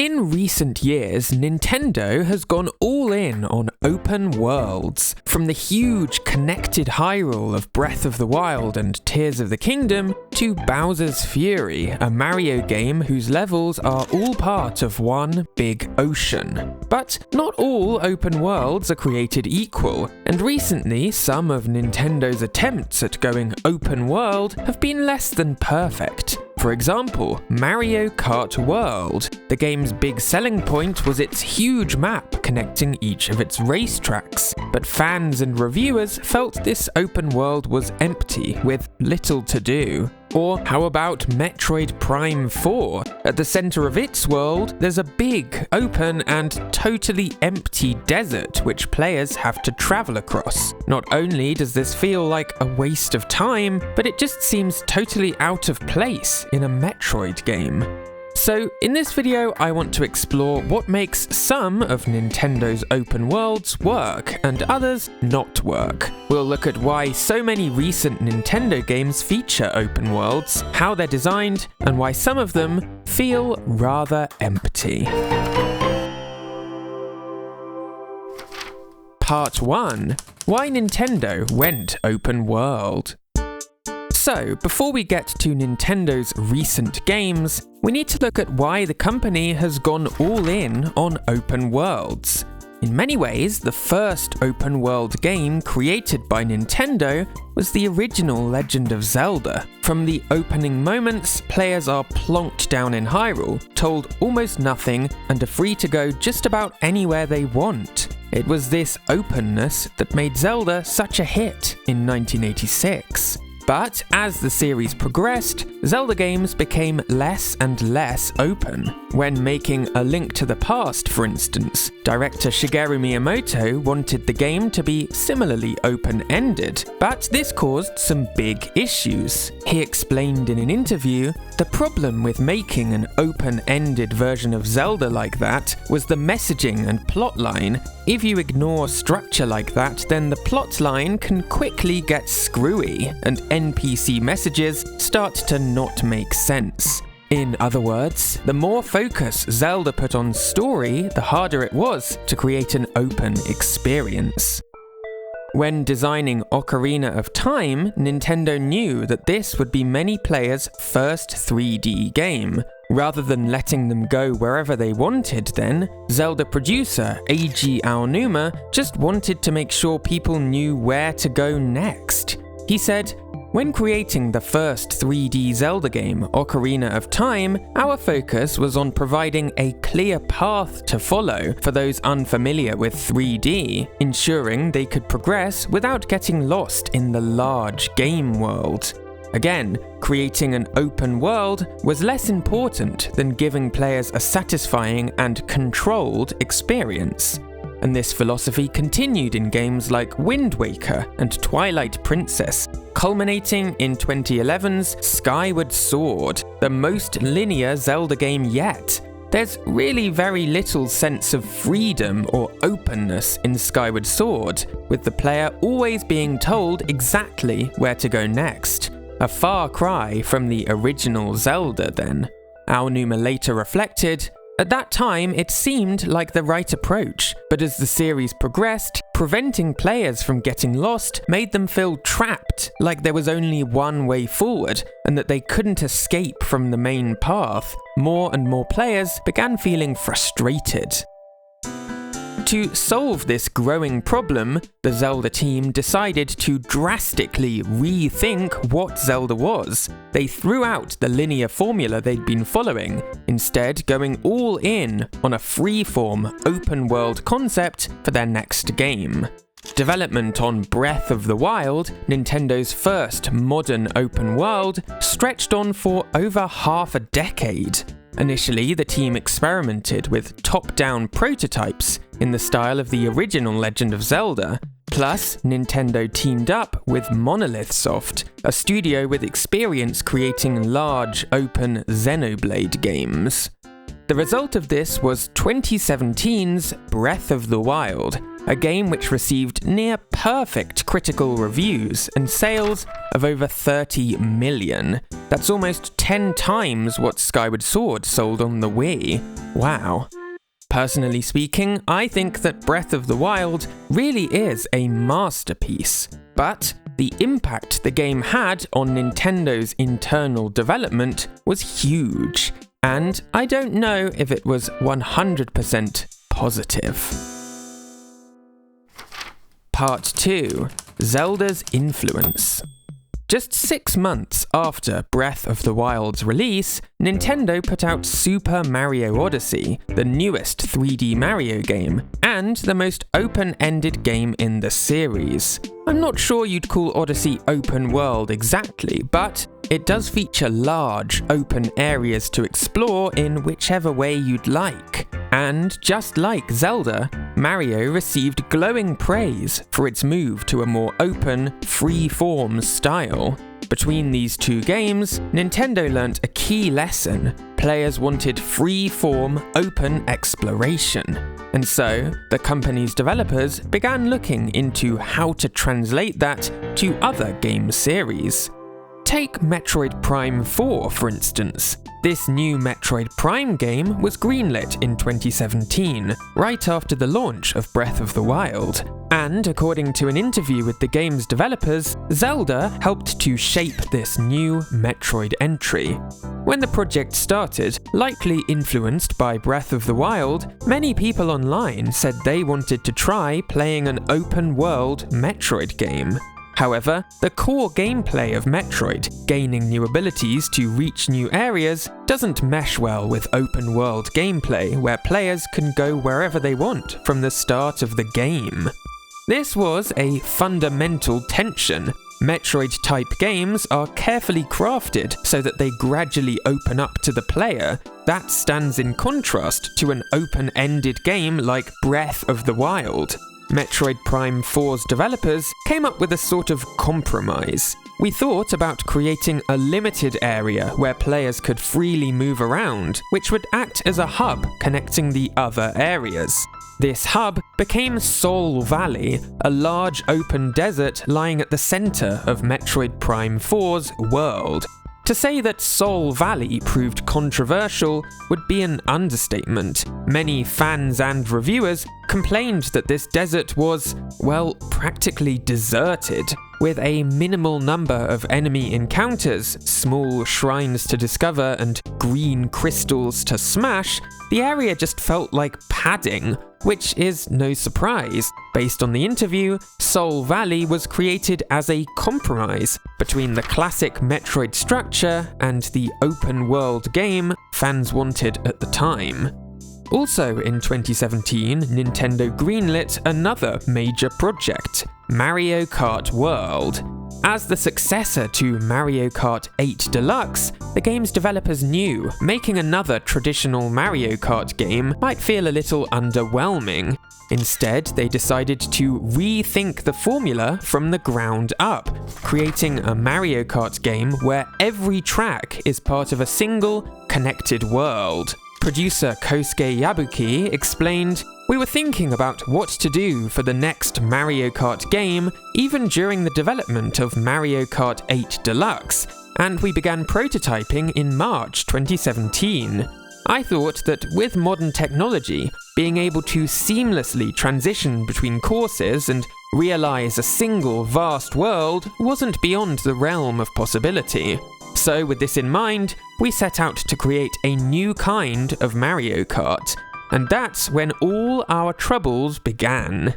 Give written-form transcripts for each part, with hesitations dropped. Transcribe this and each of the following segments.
In recent years, Nintendo has gone all in on open worlds. From the huge connected Hyrule of Breath of the Wild and Tears of the Kingdom, to Bowser's Fury, a Mario game whose levels are all part of one big ocean. But not all open worlds are created equal, and recently some of Nintendo's attempts at going open world have been less than perfect. For example, Mario Kart World. The game's big selling point was its huge map connecting each of its racetracks, but fans and reviewers felt this open world was empty, with little to do. Or how about Metroid Prime 4? At the center of its world, there's a big, open and totally empty desert which players have to travel across. Not only does this feel like a waste of time, but it just seems totally out of place in a Metroid game. So, in this video, I want to explore what makes some of Nintendo's open worlds work and others not work. We'll look at why so many recent Nintendo games feature open worlds, how they're designed, and why some of them feel rather empty. Part 1. Why Nintendo went open world. So, before we get to Nintendo's recent games, we need to look at why the company has gone all in on open worlds. In many ways, the first open world game created by Nintendo was the original Legend of Zelda. From the opening moments, players are plonked down in Hyrule, told almost nothing, and are free to go just about anywhere they want. It was this openness that made Zelda such a hit in 1986. But as the series progressed, Zelda games became less and less open. When making A Link to the Past, for instance, director Shigeru Miyamoto wanted the game to be similarly open-ended, but this caused some big issues. He explained in an interview, "The problem with making an open-ended version of Zelda like that was the messaging and plotline. If you ignore structure like that, then the plotline can quickly get screwy, and NPC messages start to not make sense." In other words, the more focus Zelda put on story, the harder it was to create an open experience. When designing Ocarina of Time, Nintendo knew that this would be many players' first 3D game. Rather than letting them go wherever they wanted then, Zelda producer Eiji Aonuma just wanted to make sure people knew where to go next. He said, "When creating the first 3D Zelda game, Ocarina of Time, our focus was on providing a clear path to follow for those unfamiliar with 3D, ensuring they could progress without getting lost in the large game world." Again, creating an open world was less important than giving players a satisfying and controlled experience. And this philosophy continued in games like Wind Waker and Twilight Princess, culminating in 2011's Skyward Sword, the most linear Zelda game yet. There's really very little sense of freedom or openness in Skyward Sword, with the player always being told exactly where to go next. A far cry from the original Zelda then. Aonuma later reflected, "At that time, it seemed like the right approach, but as the series progressed, preventing players from getting lost made them feel trapped, like there was only one way forward, and that they couldn't escape from the main path. More and more players began feeling frustrated." To solve this growing problem, the Zelda team decided to drastically rethink what Zelda was. They threw out the linear formula they'd been following, instead going all in on a free-form, open-world concept for their next game. Development on Breath of the Wild, Nintendo's first modern open world, stretched on for over half a decade. Initially, the team experimented with top-down prototypes in the style of the original Legend of Zelda. Plus, Nintendo teamed up with Monolith Soft, a studio with experience creating large, open Xenoblade games. The result of this was 2017's Breath of the Wild, a game which received near-perfect critical reviews and sales of over 30 million. That's almost 10 times what Skyward Sword sold on the Wii. Wow. Personally speaking, I think that Breath of the Wild really is a masterpiece, but the impact the game had on Nintendo's internal development was huge, and I don't know if it was 100% positive. Part 2. Zelda's influence. Just 6 months after Breath of the Wild's release, Nintendo put out Super Mario Odyssey, the newest 3D Mario game, and the most open-ended game in the series. I'm not sure you'd call Odyssey open world exactly, but it does feature large, open areas to explore in whichever way you'd like. And just like Zelda, Mario received glowing praise for its move to a more open, free-form style. Between these two games, Nintendo learnt a key lesson. Players wanted free-form, open exploration. And so, the company's developers began looking into how to translate that to other game series. Take Metroid Prime 4, for instance. This new Metroid Prime game was greenlit in 2017, right after the launch of Breath of the Wild. And according to an interview with the game's developers, Zelda helped to shape this new Metroid entry. When the project started, likely influenced by Breath of the Wild, many people online said they wanted to try playing an open-world Metroid game. However, the core gameplay of Metroid, gaining new abilities to reach new areas, doesn't mesh well with open-world gameplay where players can go wherever they want from the start of the game. This was a fundamental tension. Metroid-type games are carefully crafted so that they gradually open up to the player. That stands in contrast to an open-ended game like Breath of the Wild. Metroid Prime 4's developers came up with a sort of compromise. We thought about creating a limited area where players could freely move around, which would act as a hub connecting the other areas. This hub became Soul Valley, a large open desert lying at the center of Metroid Prime 4's world. To say that Soul Valley proved controversial would be an understatement. Many fans and reviewers complained that this desert was, well, practically deserted. With a minimal number of enemy encounters, small shrines to discover, and green crystals to smash, the area just felt like padding, which is no surprise. Based on the interview, Soul Valley was created as a compromise between the classic Metroid structure and the open-world game fans wanted at the time. Also in 2017, Nintendo greenlit another major project, Mario Kart World. As the successor to Mario Kart 8 Deluxe, the game's developers knew making another traditional Mario Kart game might feel a little underwhelming. Instead, they decided to rethink the formula from the ground up, creating a Mario Kart game where every track is part of a single, connected world. Producer Kosuke Yabuki explained, "We were thinking about what to do for the next Mario Kart game even during the development of Mario Kart 8 Deluxe, and we began prototyping in March 2017. I thought that with modern technology, being able to seamlessly transition between courses and realize a single vast world wasn't beyond the realm of possibility. So with this in mind, we set out to create a new kind of Mario Kart, and that's when all our troubles began."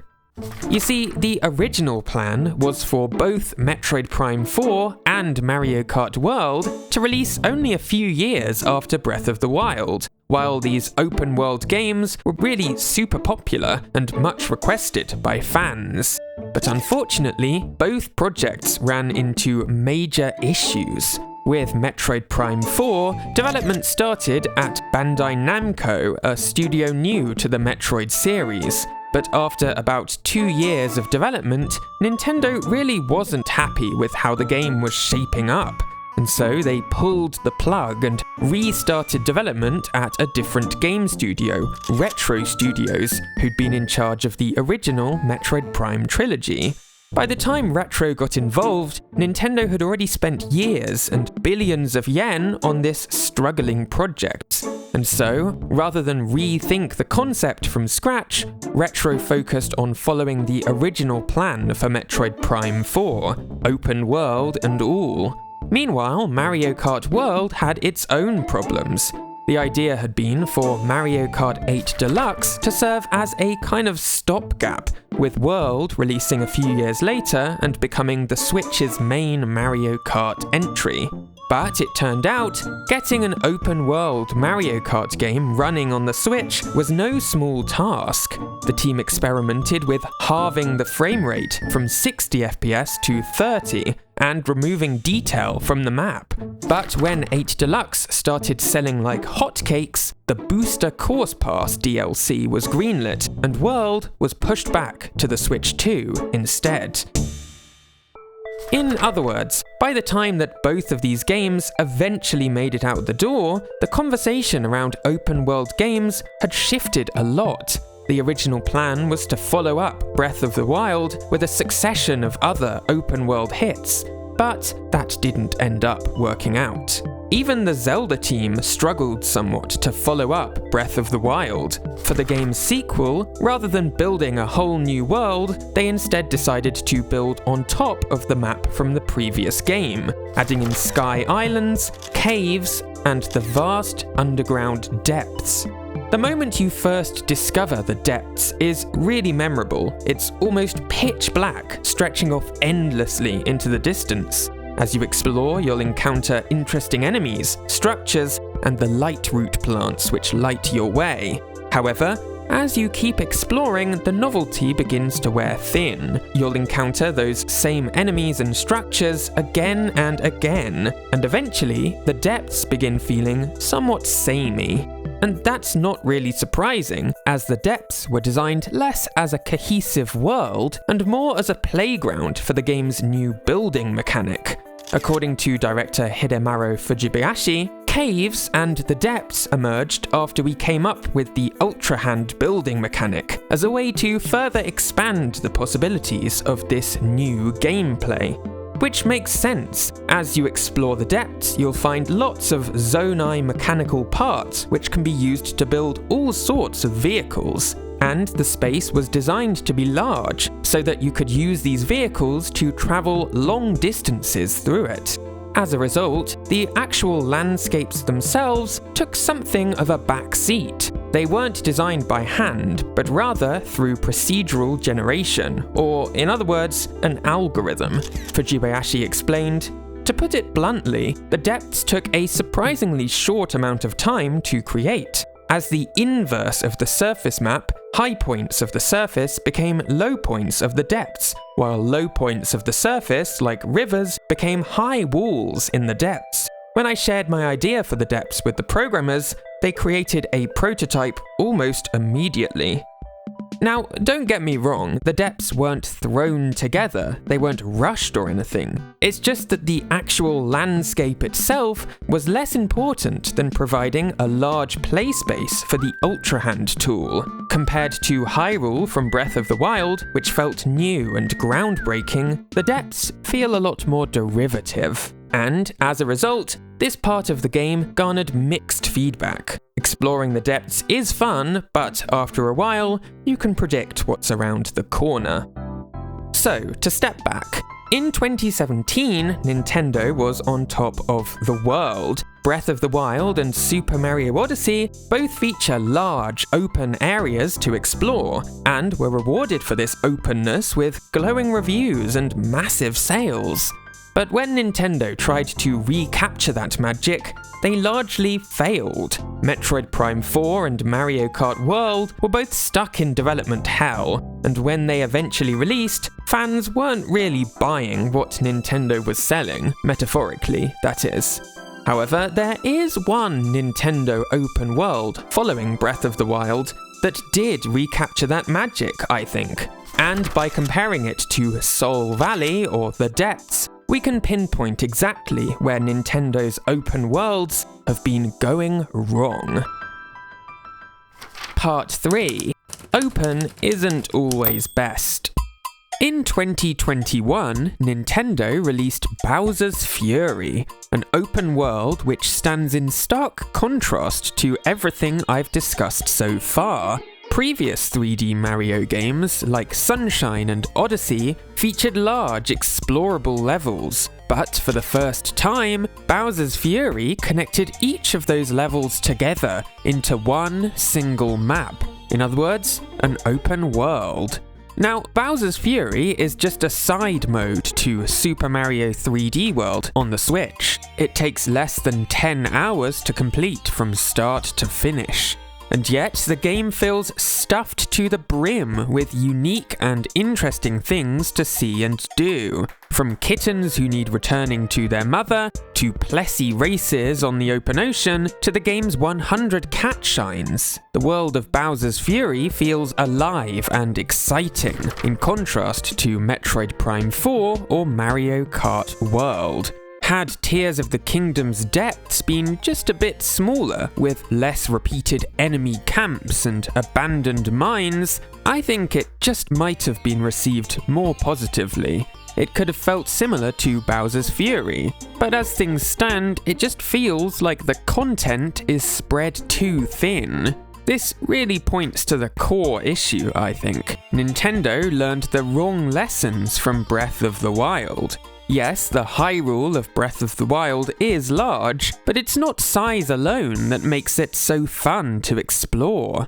You see, the original plan was for both Metroid Prime 4 and Mario Kart World to release only a few years after Breath of the Wild, while these open-world games were really super popular and much requested by fans. But unfortunately, both projects ran into major issues. With Metroid Prime 4, development started at Bandai Namco, a studio new to the Metroid series. But after about 2 years of development, Nintendo really wasn't happy with how the game was shaping up. and so they pulled the plug and restarted development at a different game studio, Retro Studios, who'd been in charge of the original Metroid Prime trilogy. By the time Retro got involved, Nintendo had already spent years and billions of yen on this struggling project. And so, rather than rethink the concept from scratch, Retro focused on following the original plan for Metroid Prime 4, open world and all. Meanwhile, Mario Kart World had its own problems. The idea had been for Mario Kart 8 Deluxe to serve as a kind of stopgap, with World releasing a few years later and becoming the Switch's main Mario Kart entry. But it turned out, getting an open-world Mario Kart game running on the Switch was no small task. The team experimented with halving the frame rate from 60 FPS to 30, and removing detail from the map. But when 8 Deluxe started selling like hotcakes, the Booster Course Pass DLC was greenlit, and World was pushed back to the Switch 2 instead. In other words, by the time that both of these games eventually made it out the door, the conversation around open-world games had shifted a lot. The original plan was to follow up Breath of the Wild with a succession of other open-world hits, but that didn't end up working out. Even the Zelda team struggled somewhat to follow up Breath of the Wild. For the game's sequel, rather than building a whole new world, they instead decided to build on top of the map from the previous game, adding in sky islands, caves, and the vast underground depths. The moment you first discover the depths is really memorable. It's almost pitch black, stretching off endlessly into the distance. As you explore, you'll encounter interesting enemies, structures, and the light root plants which light your way. However, as you keep exploring, the novelty begins to wear thin. You'll encounter those same enemies and structures again and again, and eventually, the depths begin feeling somewhat samey. And that's not really surprising, as the depths were designed less as a cohesive world and more as a playground for the game's new building mechanic. According to director Hidemaru Fujibayashi, caves and the depths emerged after we came up with the Ultra Hand building mechanic as a way to further expand the possibilities of this new gameplay. Which makes sense. As you explore the depths, you'll find lots of zonai mechanical parts which can be used to build all sorts of vehicles. And the space was designed to be large, so that you could use these vehicles to travel long distances through it. As a result, the actual landscapes themselves took something of a back seat. They weren't designed by hand, but rather through procedural generation, or in other words, an algorithm, Fujibayashi explained. To put it bluntly, the depths took a surprisingly short amount of time to create. As the inverse of the surface map, high points of the surface became low points of the depths, while low points of the surface, like rivers, became high walls in the depths. When I shared my idea for the depths with the programmers, they created a prototype almost immediately. Now, don't get me wrong, the depths weren't thrown together, they weren't rushed or anything. It's just that the actual landscape itself was less important than providing a large play space for the Ultra Hand tool. Compared to Hyrule from Breath of the Wild, which felt new and groundbreaking, the depths feel a lot more derivative. And, as a result, this part of the game garnered mixed feedback. Exploring the depths is fun, but after a while, you can predict what's around the corner. So, to step back, in 2017, Nintendo was on top of the world. Breath of the Wild and Super Mario Odyssey both feature large, open areas to explore, and were rewarded for this openness with glowing reviews and massive sales. But when Nintendo tried to recapture that magic, they largely failed. Metroid Prime 4 and Mario Kart World were both stuck in development hell, and when they eventually released, fans weren't really buying what Nintendo was selling, metaphorically, that is. However, there is one Nintendo open world following Breath of the Wild that did recapture that magic, I think. And by comparing it to Soul Valley or The Depths, we can pinpoint exactly where Nintendo's open worlds have been going wrong. Part 3. Open isn't always best. In 2021, Nintendo released Bowser's Fury, an open world which stands in stark contrast to everything I've discussed so far. Previous 3D Mario games, like Sunshine and Odyssey, featured large, explorable levels, but for the first time, Bowser's Fury connected each of those levels together into one single map. In other words, an open world. Now, Bowser's Fury is just a side mode to Super Mario 3D World on the Switch. It takes less than 10 hours to complete from start to finish. And yet, the game feels stuffed to the brim with unique and interesting things to see and do. From kittens who need returning to their mother, to plessy races on the open ocean, to the game's 100 cat shines. The world of Bowser's Fury feels alive and exciting, in contrast to Metroid Prime 4 or Mario Kart World. Had Tears of the Kingdom's depths been just a bit smaller, with less repeated enemy camps and abandoned mines, I think it just might have been received more positively. It could have felt similar to Bowser's Fury, but as things stand, it just feels like the content is spread too thin. This really points to the core issue, I think. Nintendo learned the wrong lessons from Breath of the Wild. Yes, the Hyrule of Breath of the Wild is large, but it's not size alone that makes it so fun to explore.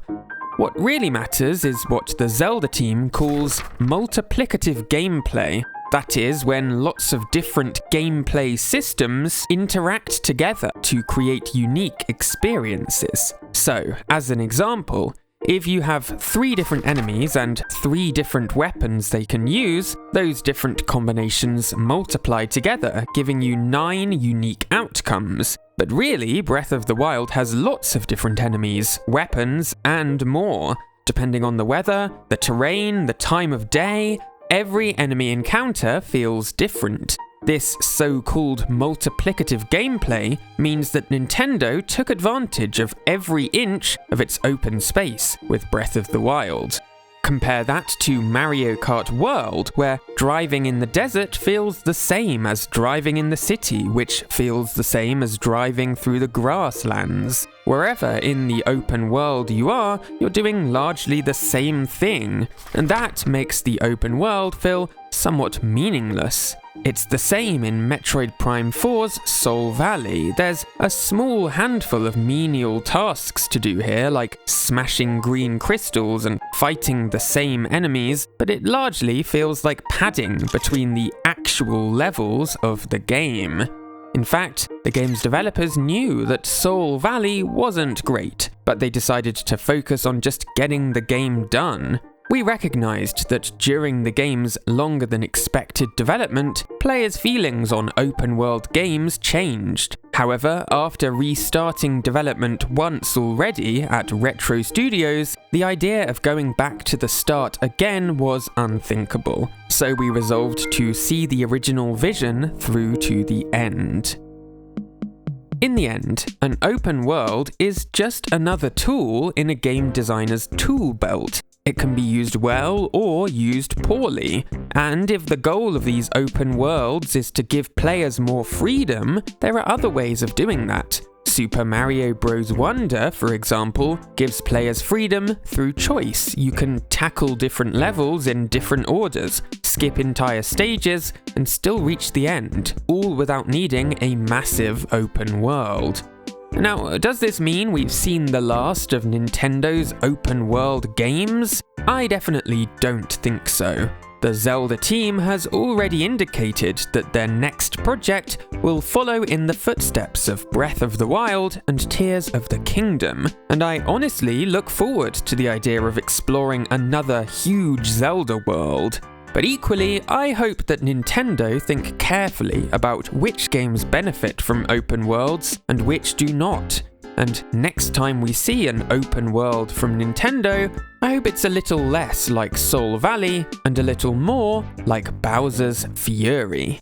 What really matters is what the Zelda team calls multiplicative gameplay. That is, when lots of different gameplay systems interact together to create unique experiences. So, as an example, if you have 3 different enemies and 3 different weapons they can use, those different combinations multiply together, giving you 9 unique outcomes. But really, Breath of the Wild has lots of different enemies, weapons, and more. Depending on the weather, the terrain, the time of day, every enemy encounter feels different. This so-called multiplicative gameplay means that Nintendo took advantage of every inch of its open space with Breath of the Wild. Compare that to Mario Kart World, where driving in the desert feels the same as driving in the city, which feels the same as driving through the grasslands. Wherever in the open world you are, you're doing largely the same thing, and that makes the open world feel somewhat meaningless. It's the same in Metroid Prime 4's Soul Valley. There's a small handful of menial tasks to do here, like smashing green crystals and fighting the same enemies, but it largely feels like padding between the actual levels of the game. In fact, the game's developers knew that Soul Valley wasn't great, but they decided to focus on just getting the game done. We recognised that during the game's longer than expected development, players' feelings on open world games changed. However, after restarting development once already at Retro Studios, the idea of going back to the start again was unthinkable. So we resolved to see the original vision through to the end. In the end, an open world is just another tool in a game designer's tool belt. It can be used well or used poorly, and if the goal of these open worlds is to give players more freedom, there are other ways of doing that. Super Mario Bros. Wonder, for example, gives players freedom through choice. You can tackle different levels in different orders, skip entire stages, and still reach the end, all without needing a massive open world. Now, does this mean we've seen the last of Nintendo's open world games? I definitely don't think so. The Zelda team has already indicated that their next project will follow in the footsteps of Breath of the Wild and Tears of the Kingdom, and I honestly look forward to the idea of exploring another huge Zelda world. But equally, I hope that Nintendo think carefully about which games benefit from open worlds and which do not. And next time we see an open world from Nintendo, I hope it's a little less like Soul Valley and a little more like Bowser's Fury.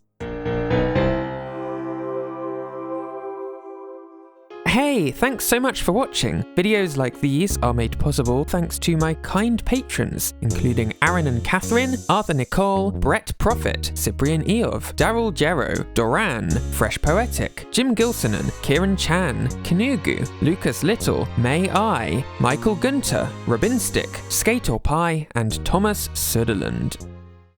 Hey, thanks so much for watching. Videos like these are made possible thanks to my kind patrons, including Aaron and Catherine, Arthur Nicole, Brett Prophet, Cyprian Eov, Daryl Jero, Doran, Fresh Poetic, Jim Gilsonan, Kieran Chan, Kanugu, Lucas Little, May I, Michael Gunter, Robin Stick, Skate or Pie, and Thomas Söderlund.